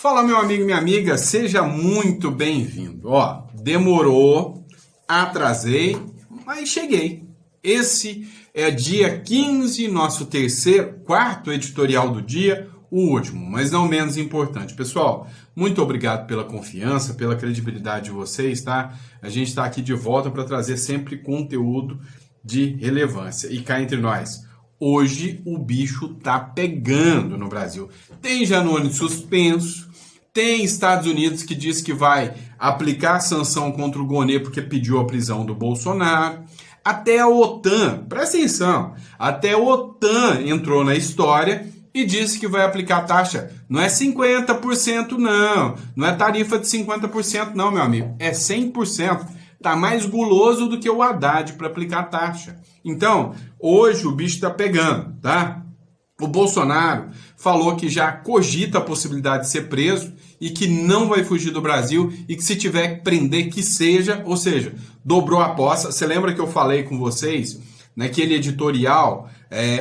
Fala, meu amigo e minha amiga, seja muito bem-vindo. Ó, demorou, atrasei, mas cheguei. Esse é dia 15, nosso quarto editorial do dia, o último, mas não menos importante. Pessoal, muito obrigado pela confiança, pela credibilidade de vocês, tá? A gente está aqui de volta para trazer sempre conteúdo de relevância. E cá entre nós, hoje o bicho tá pegando no Brasil. Tem Janones suspenso, tem Estados Unidos que diz que vai aplicar sanção contra o Gonê porque pediu a prisão do Bolsonaro. Até a OTAN, presta atenção, até a OTAN entrou na história e disse que vai aplicar taxa. Não é 50% não é tarifa de 50% não, meu amigo, é 100%. Tá mais guloso do que o Haddad para aplicar taxa. Então, hoje o bicho tá pegando, tá? O Bolsonaro falou que já cogita a possibilidade de ser preso e que não vai fugir do Brasil e que se tiver que prender, que seja, ou seja, dobrou a aposta. Você lembra que eu falei com vocês naquele editorial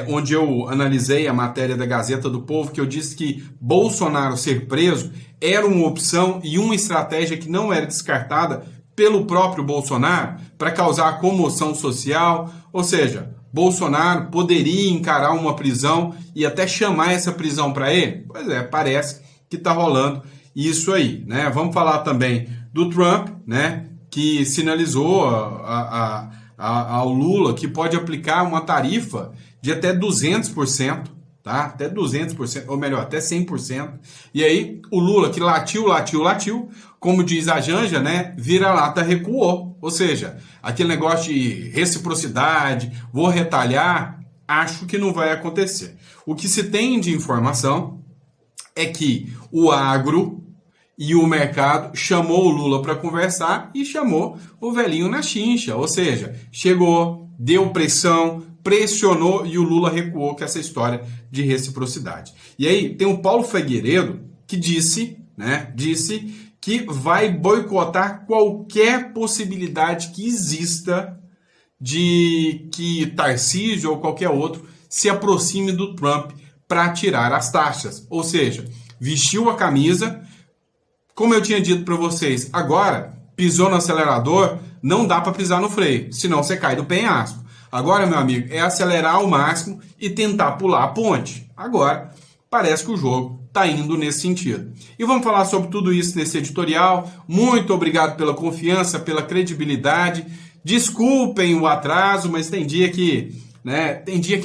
onde eu analisei a matéria da Gazeta do Povo, que eu disse que Bolsonaro ser preso era uma opção e uma estratégia que não era descartada pelo próprio Bolsonaro para causar comoção social, ou seja, Bolsonaro poderia encarar uma prisão e até chamar essa prisão para ele? Pois é, parece que está rolando isso aí, né? Vamos falar também do Trump, né? Que sinalizou ao Lula que pode aplicar uma tarifa de até 200%, tá? Até 200%, ou melhor, até 100%. E aí o Lula que latiu, como diz a Janja, né? Vira-lata recuou. Ou seja, aquele negócio de reciprocidade, vou retalhar, acho que não vai acontecer. O que se tem de informação é que o agro e o mercado chamou o Lula para conversar e chamou o velhinho na chincha. Ou seja, chegou, deu pressão, pressionou e o Lula recuou com essa história de reciprocidade. E aí tem o Paulo Figueiredo que disse que vai boicotar qualquer possibilidade que exista de que Tarcísio ou qualquer outro se aproxime do Trump para tirar as taxas. Ou seja, vestiu a camisa, como eu tinha dito para vocês, agora pisou no acelerador, não dá para pisar no freio, senão você cai do penhasco. Agora, meu amigo, é acelerar ao máximo e tentar pular a ponte. Agora, parece que o jogo está indo nesse sentido. E vamos falar sobre tudo isso nesse editorial. Muito obrigado pela confiança, pela credibilidade. Desculpem o atraso, mas tem dia que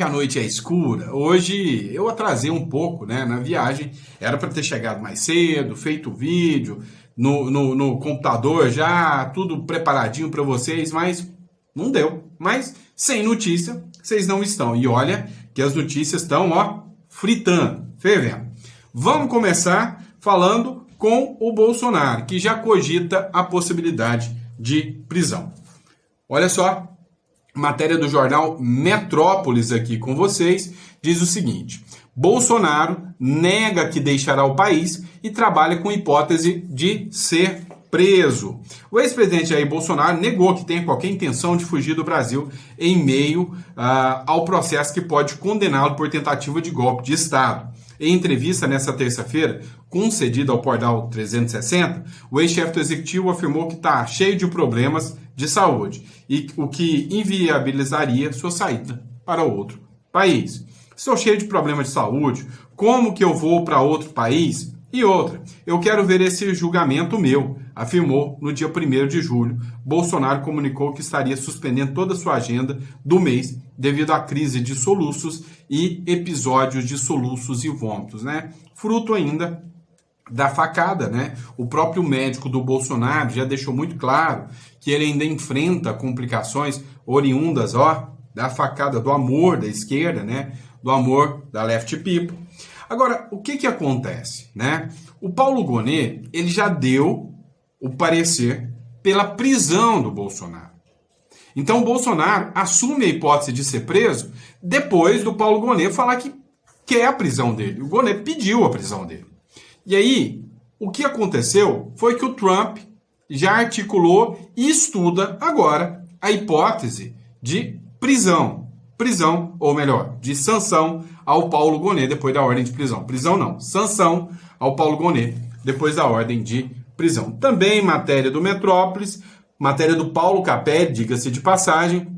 a noite é escura. Hoje eu atrasei um pouco, né, na viagem. Era para ter chegado mais cedo, feito o vídeo no computador já, tudo preparadinho para vocês, mas não deu. Mas sem notícia, vocês não estão. E olha que as notícias estão, fritando, fervendo. Vamos começar falando com o Bolsonaro, que já cogita a possibilidade de prisão. Olha só, matéria do jornal Metrópolis aqui com vocês, diz o seguinte: Bolsonaro nega que deixará o país e trabalha com hipótese de ser preso. O ex-presidente Jair Bolsonaro negou que tenha qualquer intenção de fugir do Brasil em meio ao processo que pode condená-lo por tentativa de golpe de Estado. Em entrevista nesta terça-feira, concedida ao Portal 360, o ex-chefe do executivo afirmou que está cheio de problemas de saúde, e o que inviabilizaria sua saída para outro país. Estou cheio de problemas de saúde, como que eu vou para outro país? E outra, eu quero ver esse julgamento meu, afirmou no dia 1º de julho. Bolsonaro comunicou que estaria suspendendo toda a sua agenda do mês devido à crise de soluços e episódios de soluços e vômitos, né? Fruto ainda da facada, né? O próprio médico do Bolsonaro já deixou muito claro que ele ainda enfrenta complicações oriundas, da facada do amor da esquerda, né? Do amor da left people. Agora, o que acontece, né? O Paulo Gonê, ele já deu o parecer pela prisão do Bolsonaro. Então, o Bolsonaro assume a hipótese de ser preso depois do Paulo Gonê falar que quer a prisão dele. O Gonê pediu a prisão dele. E aí, o que aconteceu foi que o Trump já articulou e estuda agora a hipótese de prisão, ou melhor, de sanção ao Paulo Gonê depois da ordem de prisão. Prisão não, sanção ao Paulo Gonê depois da ordem de prisão. Também matéria do Metrópolis, matéria do Paulo Capelli, diga-se de passagem,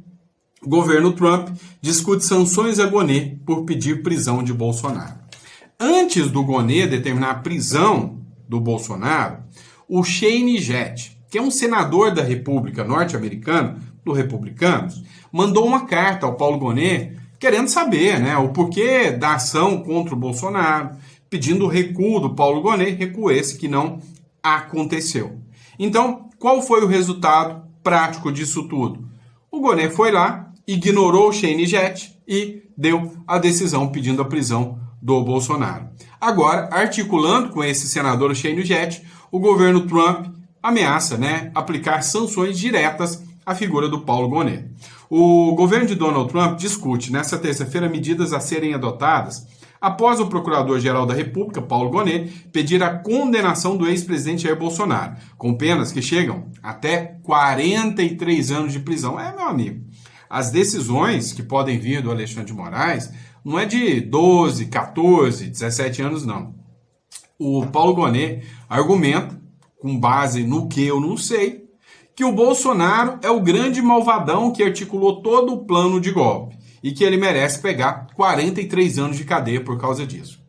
governo Trump discute sanções a Gonê por pedir prisão de Bolsonaro. Antes do Gonê determinar a prisão do Bolsonaro, o Shane Jett, que é um senador da República norte-americana, do Republicanos, mandou uma carta ao Paulo Gonê querendo saber, né, o porquê da ação contra o Bolsonaro, pedindo o recuo do Paulo Gonê, recuo esse que não aconteceu. Então, qual foi o resultado prático disso tudo? O Gonê foi lá, ignorou o Shane Jett e deu a decisão pedindo a prisão do Bolsonaro. Agora, articulando com esse senador Shane Jett, o governo Trump ameaça, né, aplicar sanções diretas à figura do Paulo Gonê. O governo de Donald Trump discute nesta terça-feira medidas a serem adotadas após o Procurador-Geral da República, Paulo Gonê, pedir a condenação do ex-presidente Jair Bolsonaro, com penas que chegam até 43 anos de prisão. Meu amigo, as decisões que podem vir do Alexandre de Moraes não é de 12, 14, 17 anos, não. O Paulo Gonê argumenta, com base no que eu não sei, que o Bolsonaro é o grande malvadão que articulou todo o plano de golpe e que ele merece pegar 43 anos de cadeia por causa disso.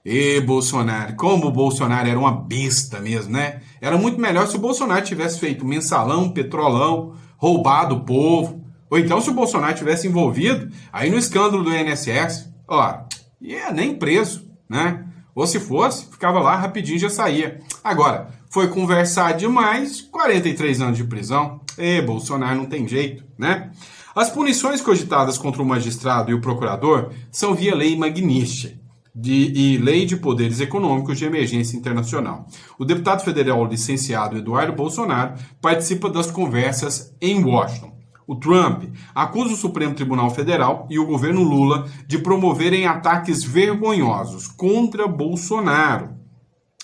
E Bolsonaro, como o Bolsonaro era uma besta mesmo, né? Era muito melhor se o Bolsonaro tivesse feito mensalão, petrolão, roubado o povo, ou então se o Bolsonaro tivesse envolvido aí no escândalo do INSS, ó, ia nem preso, né? Ou se fosse, ficava lá rapidinho e já saía. Agora, foi conversar demais, 43 anos de prisão. Bolsonaro não tem jeito, né? As punições cogitadas contra o magistrado e o procurador são via lei Magnitsky e lei de poderes econômicos de emergência internacional. O deputado federal licenciado Eduardo Bolsonaro participa das conversas em Washington. O Trump acusa o Supremo Tribunal Federal e o governo Lula de promoverem ataques vergonhosos contra Bolsonaro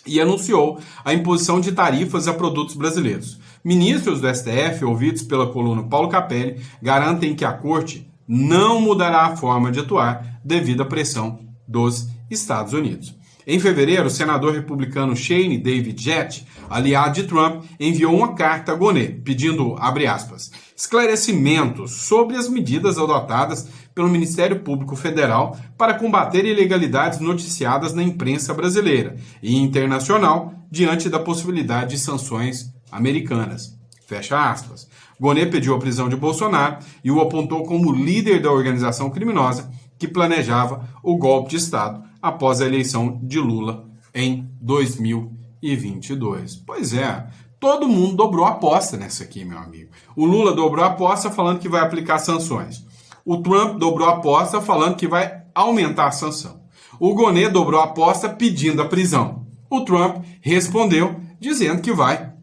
e anunciou a imposição de tarifas a produtos brasileiros. Ministros do STF, ouvidos pela coluna Paulo Capelli, garantem que a corte não mudará a forma de atuar devido à pressão dos Estados Unidos. Em fevereiro, o senador republicano Shane David Jett, aliado de Trump, enviou uma carta a Gonê, pedindo, abre aspas, esclarecimentos sobre as medidas adotadas pelo Ministério Público Federal para combater ilegalidades noticiadas na imprensa brasileira e internacional diante da possibilidade de sanções americanas. Fecha aspas. Gonê pediu a prisão de Bolsonaro e o apontou como líder da organização criminosa que planejava o golpe de Estado após a eleição de Lula em 2022. Pois é, todo mundo dobrou a aposta nessa aqui, meu amigo. O Lula dobrou a aposta falando que vai aplicar sanções. O Trump dobrou a aposta falando que vai aumentar a sanção. O Gonê dobrou a aposta pedindo a prisão. O Trump respondeu dizendo que vai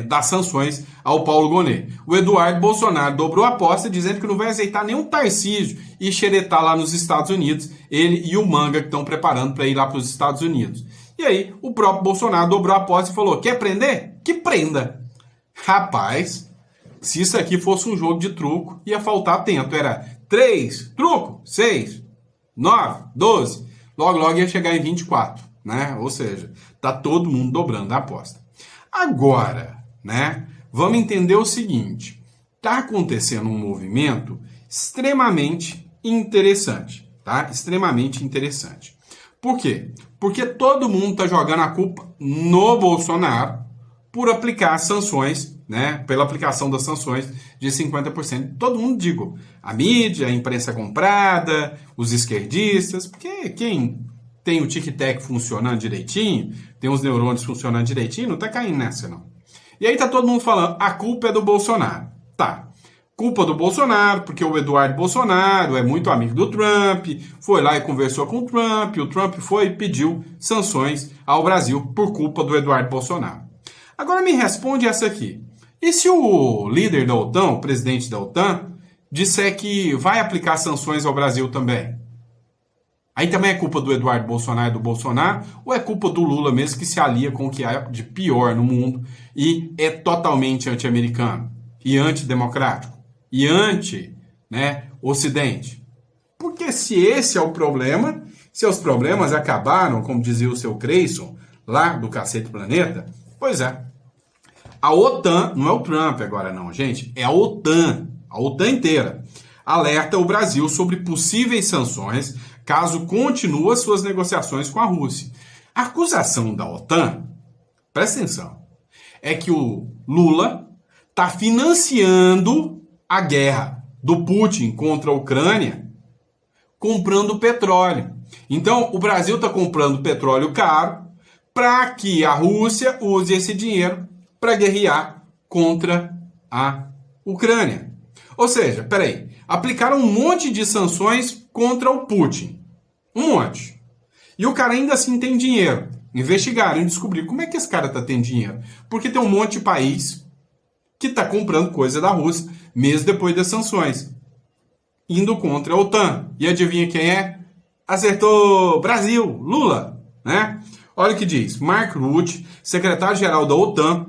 dar sanções ao Paulo Gonê. O Eduardo Bolsonaro dobrou a aposta dizendo que não vai aceitar nenhum Tarcísio e xeretar lá nos Estados Unidos, ele e o Manga que estão preparando para ir lá para os Estados Unidos. E aí o próprio Bolsonaro dobrou a aposta e falou, quer prender? Que prenda. Rapaz, se isso aqui fosse um jogo de truco, ia faltar atento. Era 3, truco, 6, 9, 12. Logo ia chegar em 24, né? Ou seja, tá todo mundo dobrando a aposta. Agora, né, vamos entender o seguinte, está acontecendo um movimento extremamente interessante, tá? Extremamente interessante. Por quê? Porque todo mundo está jogando a culpa no Bolsonaro por aplicar sanções, né, pela aplicação das sanções de 50%. Todo mundo, digo, a mídia, a imprensa comprada, os esquerdistas, porque quem tem o tic-tac funcionando direitinho, tem os neurônios funcionando direitinho, não tá caindo nessa, não. E aí tá todo mundo falando, a culpa é do Bolsonaro. Tá. Culpa do Bolsonaro, porque o Eduardo Bolsonaro é muito amigo do Trump, foi lá e conversou com o Trump foi e pediu sanções ao Brasil por culpa do Eduardo Bolsonaro. Agora me responde essa aqui. E se o líder da OTAN, o presidente da OTAN, disser que vai aplicar sanções ao Brasil também? Aí também é culpa do Eduardo Bolsonaro e do Bolsonaro, ou é culpa do Lula mesmo que se alia com o que há de pior no mundo e é totalmente anti-americano, e antidemocrático, e anti-Ocidente? Porque se esse é o problema, Seus problemas acabaram, como dizia o seu Creyson, lá do Cacete Planeta? Pois é. A OTAN, não é o Trump agora não, gente, é a OTAN inteira, alerta o Brasil sobre possíveis sanções caso continue suas negociações com a Rússia. A acusação da OTAN, presta atenção, é que o Lula está financiando a guerra do Putin contra a Ucrânia comprando petróleo. Então, o Brasil está comprando petróleo caro para que a Rússia use esse dinheiro para guerrear contra a Ucrânia. Ou seja, peraí, aplicaram um monte de sanções contra o Putin. Um monte. E o cara ainda assim tem dinheiro. Investigaram e descobriram como é que esse cara está tendo dinheiro. Porque tem um monte de país que está comprando coisa da Rússia, mesmo depois das sanções. Indo contra a OTAN. E adivinha quem é? Acertou! Brasil! Lula! Né? Olha o que diz. Mark Rutte, secretário-geral da OTAN,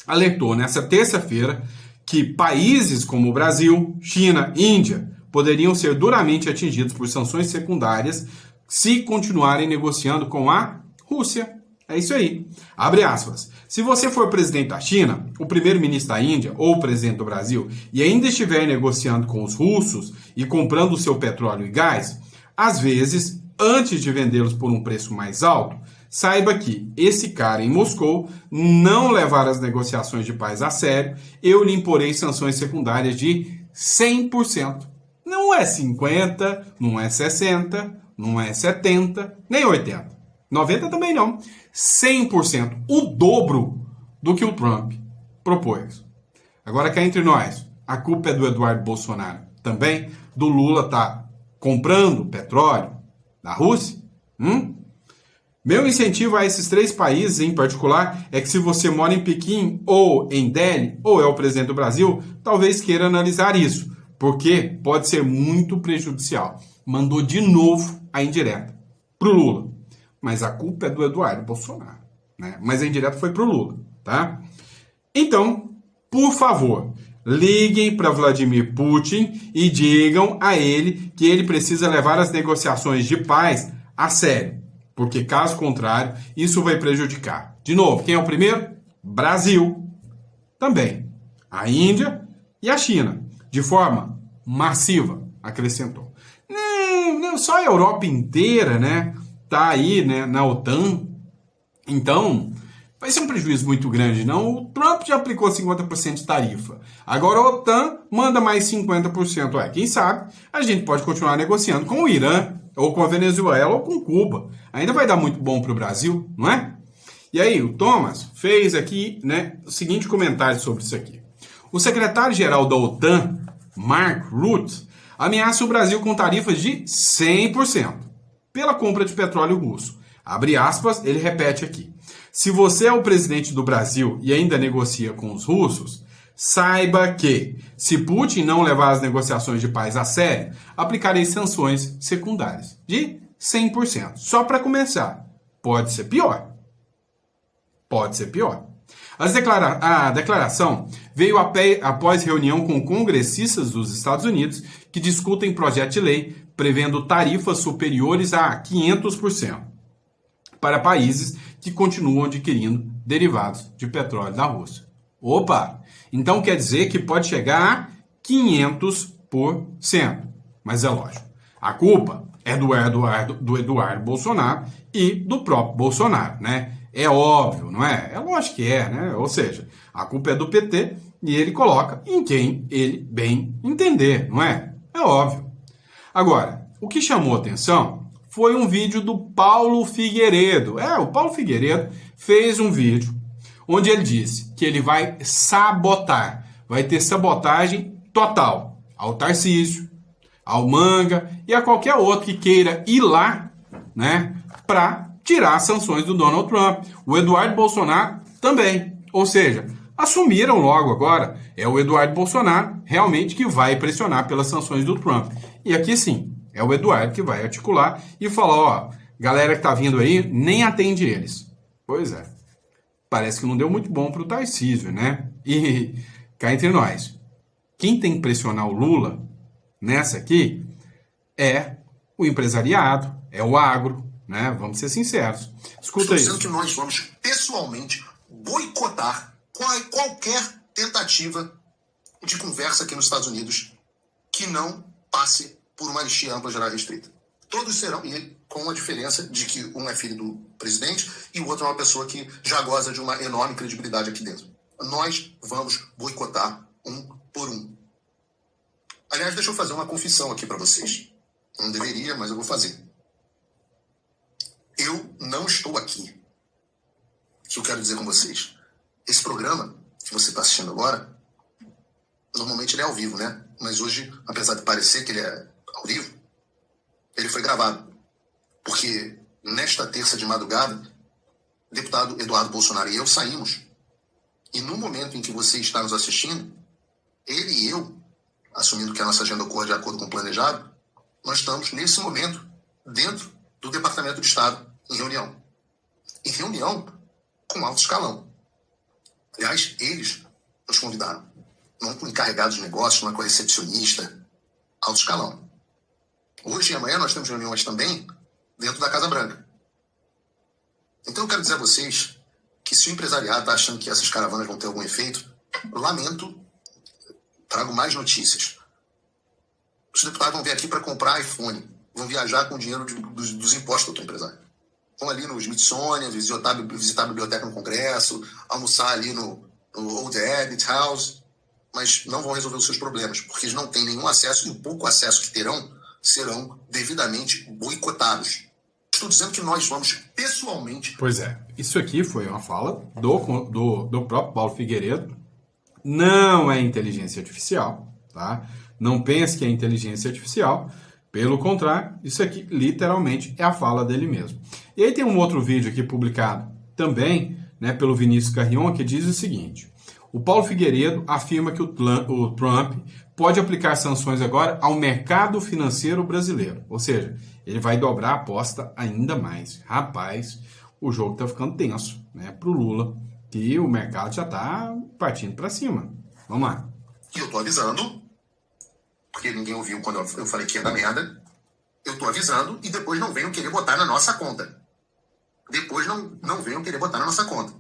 alertou nessa terça-feira que países como o Brasil, China e Índia poderiam ser duramente atingidos por sanções secundárias se continuarem negociando com a Rússia. É isso aí. Abre aspas. Se você for presidente da China, o primeiro-ministro da Índia ou o presidente do Brasil e ainda estiver negociando com os russos e comprando o seu petróleo e gás, às vezes, antes de vendê-los por um preço mais alto, saiba que esse cara em Moscou não levar as negociações de paz a sério, eu lhe imporei sanções secundárias de 100%. Não é 50%, não é 60%, não é 70%, nem 80%. 90% também não. 100%. O dobro do que o Trump propôs. Agora cá entre nós, a culpa é do Eduardo Bolsonaro. Também do Lula tá comprando petróleo da Rússia? Meu incentivo a esses três países em particular é que se você mora em Pequim ou em Delhi, ou é o presidente do Brasil, talvez queira analisar isso, porque pode ser muito prejudicial. Mandou de novo a indireta pro Lula. Mas a culpa é do Eduardo Bolsonaro, né? Mas a indireta foi pro Lula, tá? Então, por favor, liguem para Vladimir Putin e digam a ele que ele precisa levar as negociações de paz a sério. Porque, caso contrário, isso vai prejudicar. De novo, quem é o primeiro? Brasil. Também. A Índia e a China. De forma massiva, acrescentou. Não, só a Europa inteira, né? Tá aí, né, na OTAN. Então, vai ser um prejuízo muito grande, não? O Trump já aplicou 50% de tarifa. Agora a OTAN manda mais 50%. Quem sabe a gente pode continuar negociando com o Irã, ou com a Venezuela, ou com Cuba. Ainda vai dar muito bom para o Brasil, não é? E aí, o Thomas fez aqui, né, o seguinte comentário sobre isso aqui. O secretário-geral da OTAN, Mark Rutte, ameaça o Brasil com tarifas de 100% pela compra de petróleo russo. Abre aspas, ele repete aqui. Se você é o presidente do Brasil e ainda negocia com os russos, saiba que, se Putin não levar as negociações de paz a sério, aplicarei sanções secundárias de 100%. Só para começar. Pode ser pior. Pode ser pior. A declaração veio após reunião com congressistas dos Estados Unidos que discutem projeto de lei prevendo tarifas superiores a 500% para países que continuam adquirindo derivados de petróleo da Rússia. Opa! Então quer dizer que pode chegar a 500%. Mas é lógico, a culpa é do Eduardo Bolsonaro e do próprio Bolsonaro, né? É óbvio, não é? É lógico que é, né? Ou seja, a culpa é do PT e ele coloca em quem ele bem entender, não é? É óbvio. Agora, o que chamou atenção foi um vídeo do Paulo Figueiredo. O Paulo Figueiredo fez um vídeo onde ele disse que ele vai sabotar, vai ter sabotagem total ao Tarcísio, ao Manga e a qualquer outro que queira ir lá, né, para tirar as sanções do Donald Trump. O Eduardo Bolsonaro também. Ou seja, assumiram logo agora, é o Eduardo Bolsonaro realmente que vai pressionar pelas sanções do Trump. E aqui sim, é o Eduardo que vai articular e falar, ó, galera que tá vindo aí, nem atende eles. Pois é. Parece que não deu muito bom pro Tarcísio, né? E cá entre nós, quem tem que pressionar o Lula nessa aqui é o empresariado, é o agro, né? Vamos ser sinceros. Escuta isso. Estou dizendo que nós vamos pessoalmente boicotar qualquer tentativa de conversa aqui nos Estados Unidos que não passe por uma anistia ampla, geral e restrita. Todos serão, e com a diferença de que um é filho do presidente e o outro é uma pessoa que já goza de uma enorme credibilidade aqui dentro. Nós vamos boicotar um por um. Aliás, deixa eu fazer uma confissão aqui para vocês. Não deveria, mas eu vou fazer. Eu não estou aqui. O que eu quero dizer com vocês? Esse programa que você está assistindo agora, normalmente ele é ao vivo, né? Mas hoje, apesar de parecer que ele é ao vivo, ele foi gravado. Porque nesta terça de madrugada, o deputado Eduardo Bolsonaro e eu saímos. E no momento em que você está nos assistindo, ele e eu, assumindo que a nossa agenda ocorre de acordo com o planejado, nós estamos, nesse momento, dentro do Departamento de Estado, em reunião. Em reunião com alto escalão. Aliás, eles nos convidaram. Não com encarregados de negócios, não é com a recepcionista, alto escalão. Hoje e amanhã nós temos reuniões também dentro da Casa Branca. Então eu quero dizer a vocês que se o empresariado está achando que essas caravanas vão ter algum efeito, lamento, trago mais notícias. Os deputados vão vir aqui para comprar iPhone, vão viajar com o dinheiro dos impostos do outro empresário. Vão ali no Smithsonian, visitar a biblioteca no Congresso, almoçar ali no Old Ebbitt House, mas não vão resolver os seus problemas, porque eles não têm nenhum acesso e o pouco acesso que terão serão devidamente boicotados. Estou dizendo que nós vamos pessoalmente... Pois é, isso aqui foi uma fala do próprio Paulo Figueiredo. Não é inteligência artificial, tá? Não pense que é inteligência artificial. Pelo contrário, isso aqui literalmente é a fala dele mesmo. E aí tem um outro vídeo aqui publicado também, né, pelo Vinícius Carrion, que diz o seguinte: o Paulo Figueiredo afirma que o Trump pode aplicar sanções agora ao mercado financeiro brasileiro. Ou seja, ele vai dobrar a aposta ainda mais. Rapaz, o jogo está ficando tenso, né, para o Lula, que o mercado já está partindo para cima. Vamos lá. E eu estou avisando, porque ninguém ouviu quando eu falei que ia dar merda. Eu estou avisando e depois não venham querer botar na nossa conta. Depois não venham querer botar na nossa conta.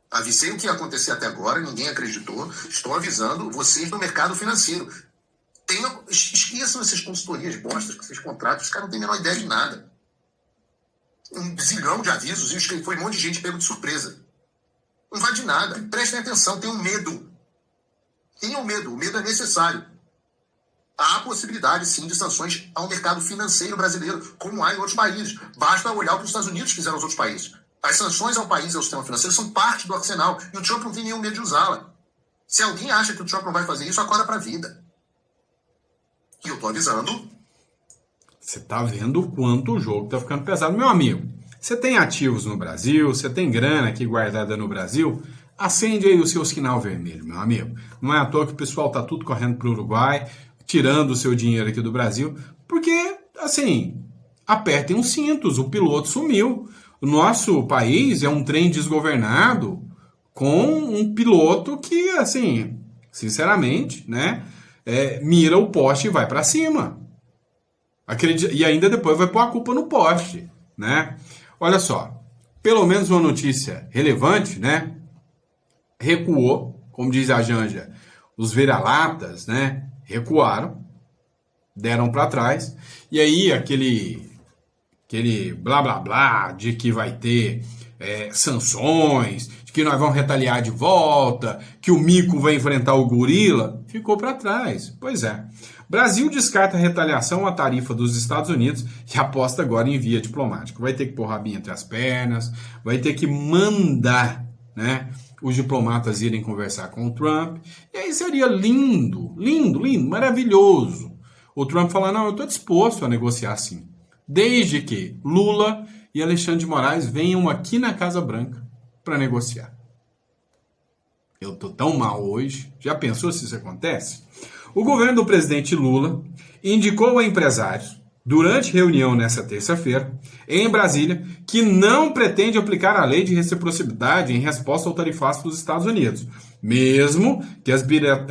Avisei o que ia acontecer até agora, ninguém acreditou. Estou avisando vocês do mercado financeiro. Esqueçam essas consultorias bostas que vocês contratam, os caras não têm a menor ideia de nada. Um zilhão de avisos e foi um monte de gente pego de surpresa. Não vai de nada. Prestem atenção, tenham medo. Tenham medo, o medo é necessário. Há possibilidade, sim, de sanções ao mercado financeiro brasileiro, como há em outros países. Basta olhar o que os Estados Unidos fizeram aos outros países. As sanções ao país e ao sistema financeiro são parte do arsenal, e o Trump não tem nenhum medo de usá-la. Se alguém acha que o Trump não vai fazer isso, acorda para a vida. E eu estou avisando. Você está vendo o quanto o jogo está ficando pesado. Meu amigo, você tem ativos no Brasil, você tem grana aqui guardada no Brasil, acende aí o seu sinal vermelho, meu amigo. Não é à toa que o pessoal está tudo correndo para o Uruguai, tirando o seu dinheiro aqui do Brasil, porque, assim, apertem os cintos, o piloto sumiu. O nosso país é um trem desgovernado com um piloto que, assim, sinceramente, né, mira o poste e vai para cima. E ainda depois vai pôr a culpa no poste, né? Olha só, pelo menos uma notícia relevante, né? Recuou, como diz a Janja, os vira-latas, né? Recuaram, deram para trás, e aí aquele blá blá blá de que vai ter sanções, de que nós vamos retaliar de volta, que o mico vai enfrentar o gorila, ficou para trás. Pois é. Brasil descarta a retaliação à tarifa dos Estados Unidos e aposta agora em via diplomática. Vai ter que pôr rabinho entre as pernas, vai ter que mandar, né, os diplomatas irem conversar com o Trump. E aí seria lindo, lindo, lindo, maravilhoso. O Trump falar, não, eu estou disposto a negociar sim. Desde que Lula e Alexandre de Moraes venham aqui na Casa Branca para negociar. Eu estou tão mal hoje. Já pensou se isso acontece? O governo do presidente Lula indicou a empresários, durante reunião nesta terça-feira, em Brasília, que não pretende aplicar a lei de reciprocidade em resposta ao tarifaço dos Estados Unidos. mesmo que as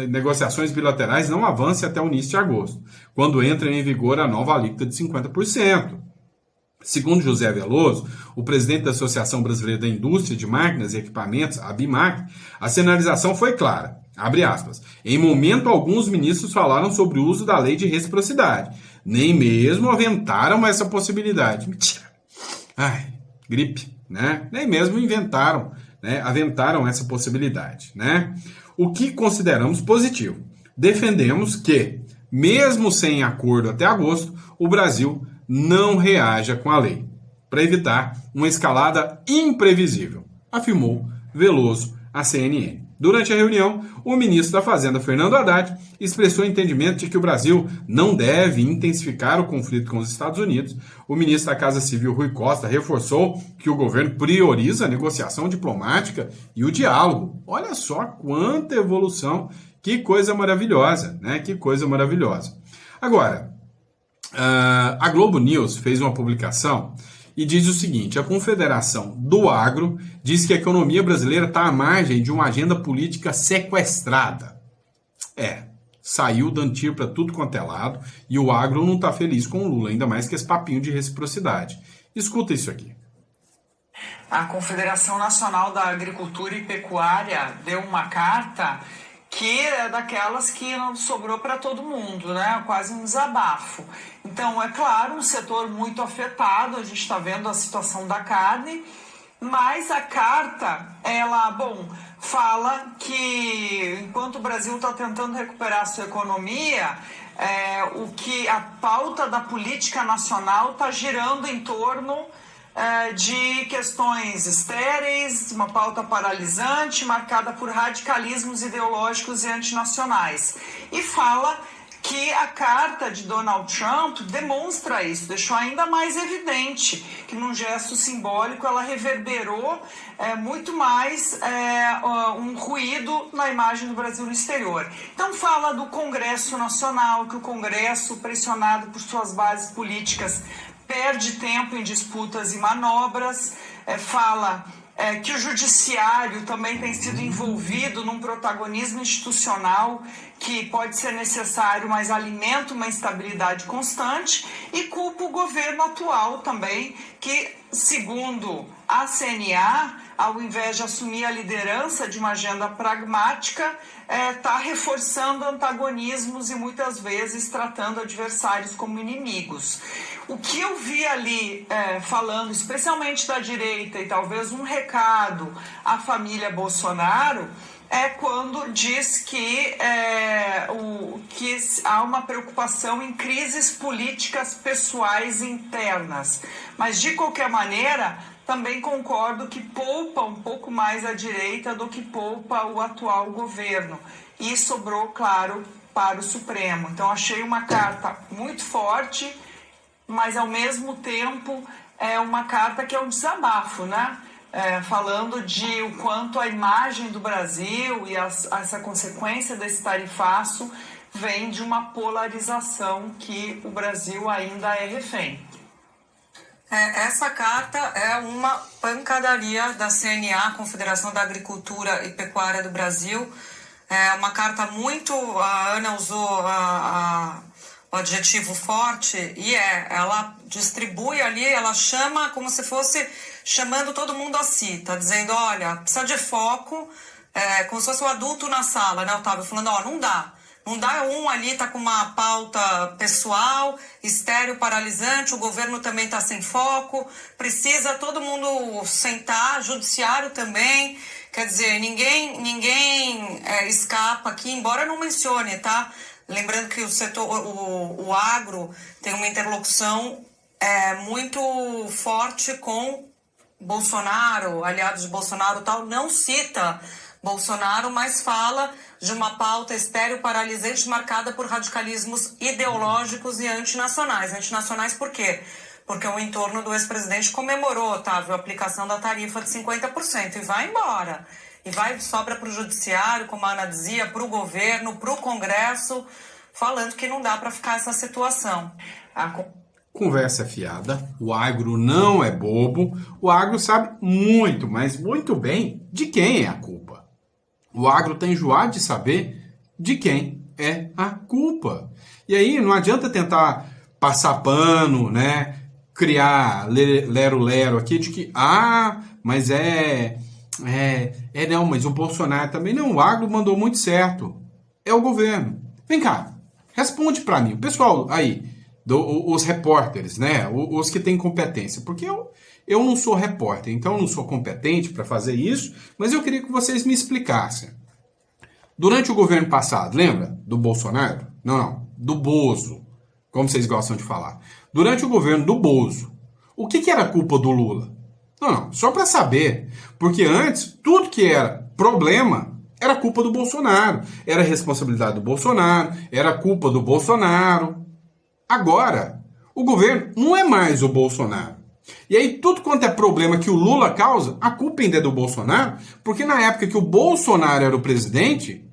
negociações bilaterais não avancem até o início de agosto, quando entra em vigor a nova alíquota de 50%. Segundo José Veloso, o presidente da Associação Brasileira da Indústria de Máquinas e Equipamentos, a ABIMAC, a sinalização foi clara. Abre aspas. Em momento algum, os ministros falaram sobre o uso da lei de reciprocidade. Nem mesmo aventaram essa possibilidade. Mentira. Ai, gripe, né? Nem mesmo inventaram, né? Aventaram essa possibilidade, né? O que consideramos positivo. Defendemos que, mesmo sem acordo até agosto, o Brasil não reaja com a lei, para evitar uma escalada imprevisível, afirmou Veloso à CNN. Durante a reunião, o ministro da Fazenda, Fernando Haddad, expressou o entendimento de que o Brasil não deve intensificar o conflito com os Estados Unidos. O ministro da Casa Civil, Rui Costa, reforçou que o governo prioriza a negociação diplomática e o diálogo. Olha só quanta evolução, que coisa maravilhosa, né? Que coisa maravilhosa. Agora, a Globo News fez uma publicação e diz o seguinte: a Confederação do Agro diz que a economia brasileira está à margem de uma agenda política sequestrada. Saiu dando tiro para tudo quanto é lado e o agro não está feliz com o Lula, ainda mais que esse papinho de reciprocidade. Escuta isso aqui. A Confederação Nacional da Agricultura e Pecuária deu uma carta que é daquelas que não sobrou para todo mundo, né? Quase um desabafo. Então, é claro, um setor muito afetado, a gente está vendo a situação da carne, mas a carta, ela, fala que enquanto o Brasil está tentando recuperar a sua economia, o que a pauta da política nacional está girando em torno de questões estéreis, uma pauta paralisante, marcada por radicalismos ideológicos e antinacionais. E fala que a carta de Donald Trump demonstra isso, deixou ainda mais evidente que num gesto simbólico ela reverberou muito mais um ruído na imagem do Brasil no exterior. Então fala do Congresso Nacional, que o Congresso, pressionado por suas bases políticas, perde tempo em disputas e manobras, fala que o judiciário também tem sido envolvido num protagonismo institucional que pode ser necessário, mas alimenta uma instabilidade constante, e culpa o governo atual também, que, segundo a CNA, ao invés de assumir a liderança de uma agenda pragmática, está reforçando antagonismos e muitas vezes tratando adversários como inimigos. O que eu vi ali falando, especialmente da direita, e talvez um recado à família Bolsonaro, é quando diz que há uma preocupação em crises políticas pessoais internas. Mas, de qualquer maneira, também concordo que poupa um pouco mais a direita do que poupa o atual governo. E sobrou, claro, para o Supremo. Então, achei uma carta muito forte, mas, ao mesmo tempo, é uma carta que é um desabafo, né? Falando de o quanto a imagem do Brasil e essa consequência desse tarifaço vem de uma polarização que o Brasil ainda é refém. Essa carta é uma pancadaria da CNA, Confederação da Agricultura e Pecuária do Brasil. É uma carta muito... A Ana usou o adjetivo forte, e ela distribui ali, ela chama como se fosse chamando todo mundo a si, tá dizendo, olha, precisa de foco, como se fosse o adulto na sala, né, Otávio, falando, não dá, um ali tá com uma pauta pessoal, estéril, paralisante, o governo também tá sem foco, precisa todo mundo sentar, judiciário também, quer dizer, ninguém escapa aqui, embora não mencione, tá? Lembrando que o setor, o agro tem uma interlocução muito forte com Bolsonaro, aliados de Bolsonaro e tal, não cita Bolsonaro, mas fala de uma pauta estéril, paralisante, marcada por radicalismos ideológicos e antinacionais. Antinacionais por quê? Porque o entorno do ex-presidente comemorou, Otávio, a aplicação da tarifa de 50% e vai embora. E sobra para o judiciário, como a Ana dizia, para o governo, para o Congresso, falando que não dá para ficar essa situação. Conversa fiada, o agro não é bobo, o agro sabe muito, mas muito bem, de quem é a culpa. O agro está enjoado de saber de quem é a culpa. E aí não adianta tentar passar pano, né? Criar lero-lero aqui de que, mas não, mas o Bolsonaro também não, o agro mandou muito certo. É o governo. Vem cá, responde para mim, o pessoal aí, os repórteres, né? Os que têm competência, porque eu não sou repórter, então eu não sou competente para fazer isso, mas eu queria que vocês me explicassem. Durante o governo passado, lembra do Bolsonaro? Não, do Bozo, como vocês gostam de falar. Durante o governo do Bozo, o que era culpa do Lula? Não, só para saber, porque antes tudo que era problema era culpa do Bolsonaro, era responsabilidade do Bolsonaro, era culpa do Bolsonaro. Agora, o governo não é mais o Bolsonaro. E aí tudo quanto é problema que o Lula causa, a culpa ainda é do Bolsonaro, porque na época que o Bolsonaro era o presidente,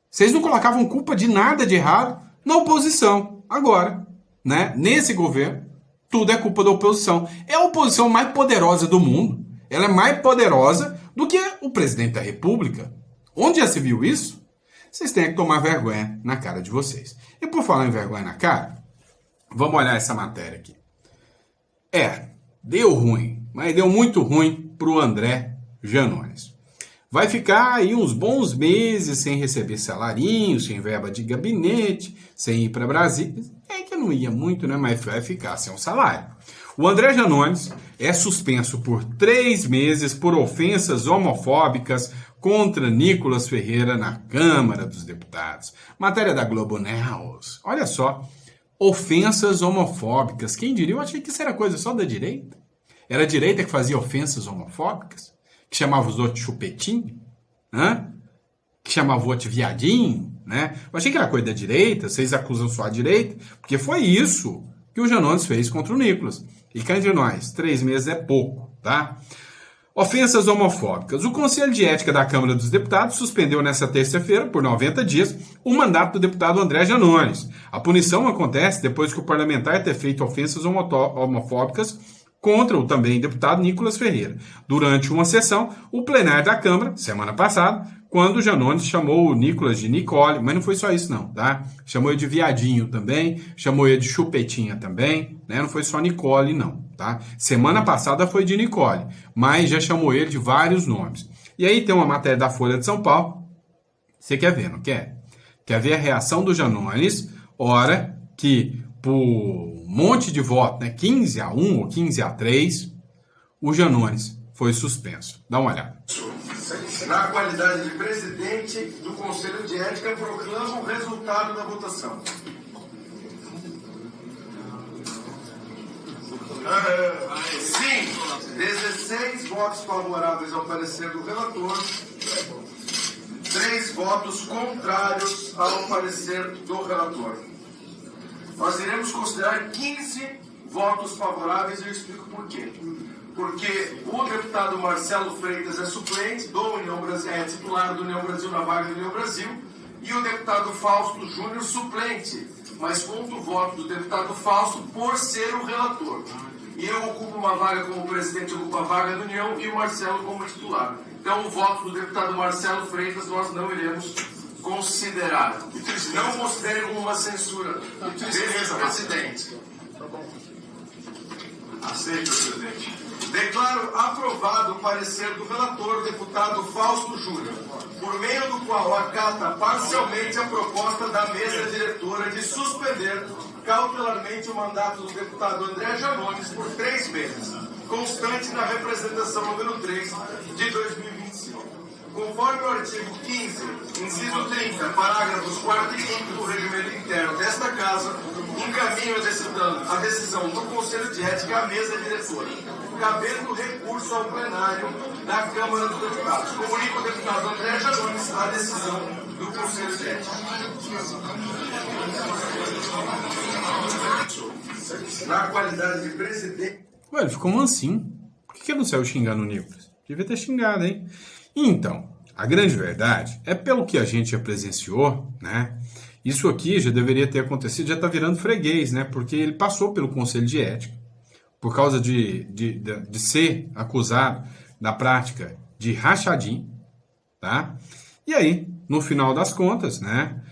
vocês não colocavam culpa de nada de errado na oposição. Agora, né, nesse governo, tudo é culpa da oposição. É a oposição mais poderosa do mundo. Ela é mais poderosa do que o presidente da República. Onde já se viu isso? Vocês têm que tomar vergonha na cara de vocês. E por falar em vergonha na cara, vamos olhar essa matéria aqui. Deu ruim, mas deu muito ruim para o André Janones. Vai ficar aí uns bons meses sem receber salarinho, sem verba de gabinete, sem ir para Brasília. É que não ia muito, né? Mas vai ficar sem um salário. O André Janones é suspenso por 3 meses por ofensas homofóbicas contra Nicolas Ferreira na Câmara dos Deputados. Matéria da Globo News. Olha só, ofensas homofóbicas. Quem diria? Eu achei que isso era coisa só da direita. Era a direita que fazia ofensas homofóbicas? Que chamava os outros chupetinho? Que chamava o outro viadinho? Né? Eu achei que era coisa da direita, vocês acusam só a direita, porque foi isso que o Janones fez contra o Nicolas. E cá entre nós, 3 meses é pouco, tá? Ofensas homofóbicas. O Conselho de Ética da Câmara dos Deputados suspendeu nesta terça-feira, por 90 dias, o mandato do deputado André Janones. A punição acontece depois que o parlamentar ter feito ofensas homofóbicas contra o também deputado Nicolas Ferreira. Durante uma sessão, o plenário da Câmara, semana passada, quando o Janones chamou o Nicolas de Nicole, mas não foi só isso não, tá? Chamou ele de viadinho também, chamou ele de chupetinha também, né? Não foi só Nicole não, tá? Semana passada foi de Nicole, mas já chamou ele de vários nomes. E aí tem uma matéria da Folha de São Paulo, você quer ver, não quer? Quer ver a reação do Janones, hora que por um monte de votos, né? 15-1 ou 15-3, o Janones foi suspenso. Dá uma olhada. Na qualidade de presidente do Conselho de Ética, proclama o resultado da votação. Sim, 16 votos favoráveis ao parecer do relator, 3 votos contrários ao parecer do relator. Nós iremos considerar 15 votos favoráveis e eu explico por quê. Porque o deputado Marcelo Freitas é suplente do União Brasil, é titular do União Brasil na vaga do União Brasil, e o deputado Fausto Júnior suplente, mas conta o voto do deputado Fausto por ser o relator. E eu ocupo uma vaga como presidente, ocupo a vaga da União e o Marcelo como titular. Então o voto do deputado Marcelo Freitas nós não iremos considerar. Não considere como uma censura. Beleza, presidente. Aceito, presidente. Declaro aprovado o parecer do relator, deputado Fausto Júnior, por meio do qual acata parcialmente a proposta da mesa diretora de suspender cautelarmente o mandato do deputado André Janones por 3 meses, constante na representação número 3 de 2025. Conforme o artigo 15, inciso 30, parágrafos 4 e 5 do regimento interno desta Casa, encaminho a decisão do Conselho de Ética à mesa diretora, cabendo recurso ao plenário da Câmara dos Deputados. Comunico ao deputado André Janones a decisão do Conselho de Ética. Na qualidade de presidente... Ué, ele ficou mansinho. Por que ele não saiu xingando o Nicolas? Devia ter xingado, hein? Então, a grande verdade é pelo que a gente já presenciou, né? Isso aqui já deveria ter acontecido, já está virando freguês, né? Porque ele passou pelo Conselho de Ética por causa de ser acusado da prática de rachadinho, tá? E aí, no final das contas, né?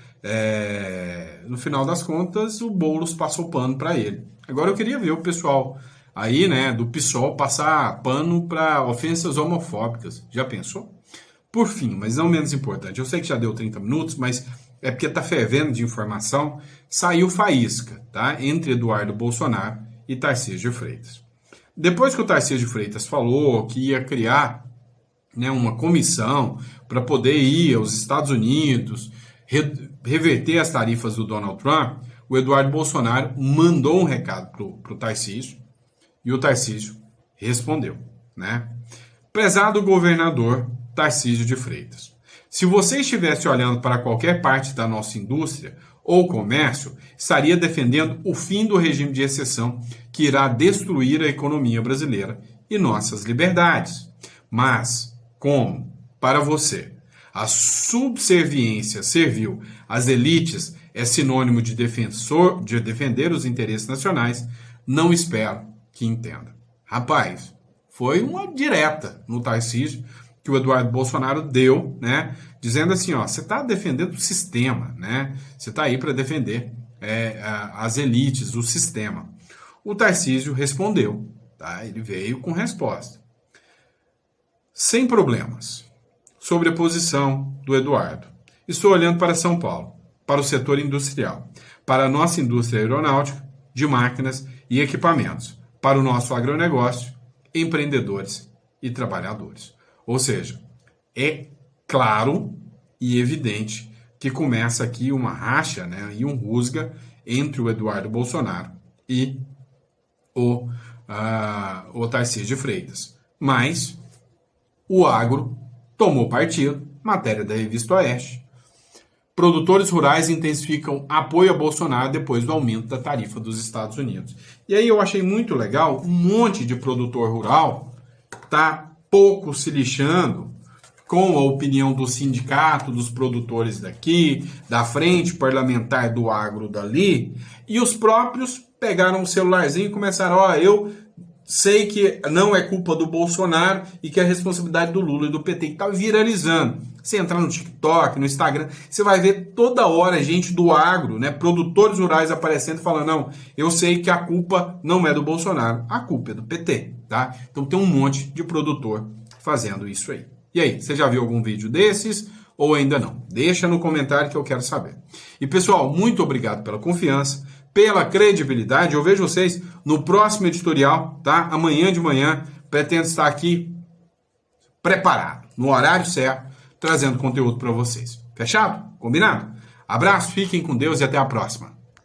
No final das contas, o Boulos passou pano para ele. Agora eu queria ver o pessoal aí, né, do PSOL passar pano para ofensas homofóbicas. Já pensou? Por fim, mas não menos importante, eu sei que já deu 30 minutos, mas é porque tá fervendo de informação, saiu faísca, tá? Entre Eduardo Bolsonaro e Tarcísio de Freitas. Depois que o Tarcísio de Freitas falou que ia criar, né, uma comissão para poder ir aos Estados Unidos, reverter as tarifas do Donald Trump, o Eduardo Bolsonaro mandou um recado pro Tarcísio e o Tarcísio respondeu, né? Prezado governador Tarcísio de Freitas, se você estivesse olhando para qualquer parte da nossa indústria ou comércio, estaria defendendo o fim do regime de exceção que irá destruir a economia brasileira e nossas liberdades. Mas, como, para você, a subserviência servil às elites é sinônimo de defender os interesses nacionais, não espero que entenda. Rapaz, foi uma direta no Tarcísio que o Eduardo Bolsonaro deu, né? Dizendo assim, ó, você está defendendo o sistema, né? Você está aí para defender as elites, o sistema. O Tarcísio respondeu, tá? Ele veio com resposta. Sem problemas. Sobre a posição do Eduardo. Estou olhando para São Paulo, para o setor industrial, para a nossa indústria aeronáutica, de máquinas e equipamentos, para o nosso agronegócio, empreendedores e trabalhadores. Ou seja, é claro e evidente que começa aqui uma racha, né, e um rusga entre o Eduardo Bolsonaro e o Tarcísio de Freitas. Mas o agro tomou partido, matéria da revista Oeste. Produtores rurais intensificam apoio a Bolsonaro depois do aumento da tarifa dos Estados Unidos. E aí eu achei muito legal, um monte de produtor rural tá pouco se lixando com a opinião do sindicato, dos produtores daqui, da frente parlamentar do agro dali, e os próprios pegaram o celularzinho e começaram, eu sei que não é culpa do Bolsonaro e que é responsabilidade do Lula e do PT, que tá viralizando. Você entrar no TikTok, no Instagram, você vai ver toda hora gente do agro, né, produtores rurais aparecendo falando, não, eu sei que a culpa não é do Bolsonaro, a culpa é do PT, tá? Então tem um monte de produtor fazendo isso aí. E aí, você já viu algum vídeo desses ou ainda não? Deixa no comentário que eu quero saber. E pessoal, muito obrigado pela confiança, pela credibilidade. Eu vejo vocês no próximo editorial, tá? Amanhã de manhã, pretendo estar aqui preparado, no horário certo, trazendo conteúdo para vocês. Fechado? Combinado? Abraço, fiquem com Deus e até a próxima.